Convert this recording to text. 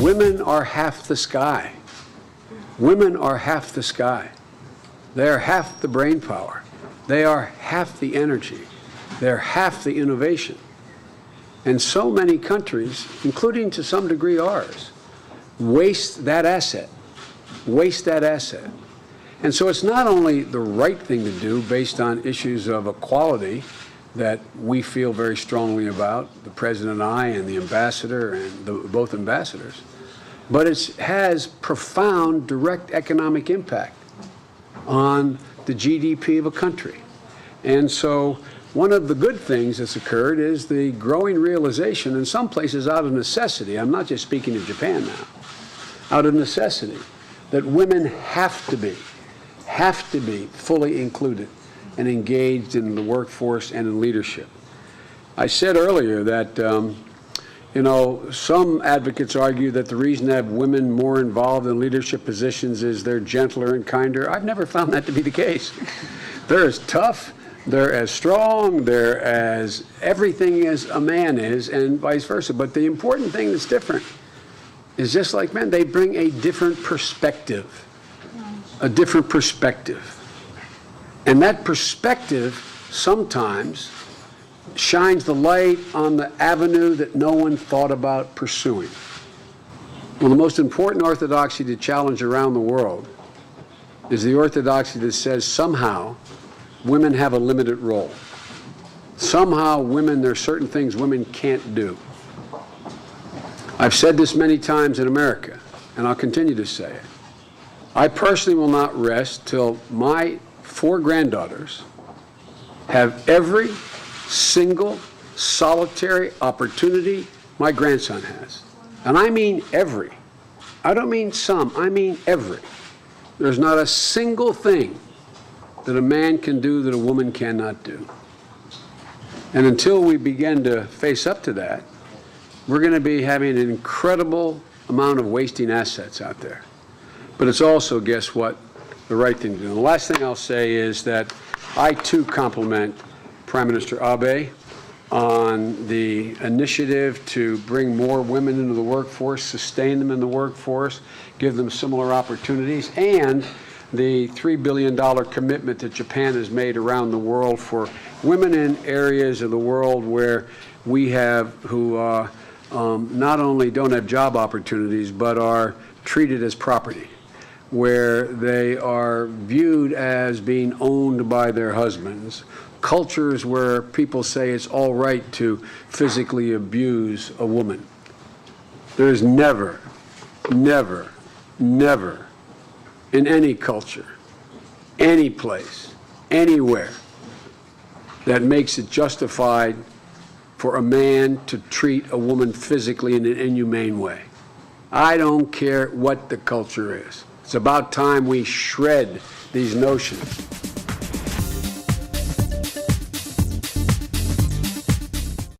Women are half the sky. Women are half the sky. They are half the brain power. They are half the energy. They're half the innovation. And so many countries, including to some degree ours, waste that asset. Waste that asset. And so it's not only the right thing to do based on issues of equality that we feel very strongly about, the President and I and the ambassador and both ambassadors, but it has profound direct economic impact on the GDP of a country. And so one of the good things that's occurred is the growing realization, in some places out of necessity, I'm not just speaking of Japan now, out of necessity, that women have to be fully included and engaged in the workforce and in leadership. I said earlier that, some advocates argue that the reason to have women more involved in leadership positions is they're gentler and kinder. I've never found that to be the case. They're as tough, they're as strong, they're as everything as a man is, and vice versa. But the important thing that's different is, just like men, they bring a different perspective. A different perspective. And that perspective sometimes shines the light on the avenue that no one thought about pursuing. Well, the most important orthodoxy to challenge around the world is the orthodoxy that says somehow women have a limited role. Somehow there are certain things women can't do. I've said this many times in America, and I'll continue to say it. I personally will not rest till my 4 granddaughters have every single solitary opportunity my grandson has. And I mean every. I don't mean some, I mean every. There's not a single thing that a man can do that a woman cannot do. And until we begin to face up to that, we're going to be having an incredible amount of wasting assets out there. But it's also, guess what, the right thing to do. And the last thing I'll say is that I, too, compliment Prime Minister Abe on the initiative to bring more women into the workforce, sustain them in the workforce, give them similar opportunities, and the $3 billion commitment that Japan has made around the world for women in areas of the world where we have, who not only don't have job opportunities, but are treated as property, where they are viewed as being owned by their husbands, cultures where people say it's all right to physically abuse a woman. There's never, never, never in any culture, any place, anywhere that makes it justified for a man to treat a woman physically in an inhumane way. I don't care what the culture is. It's about time we shred these notions.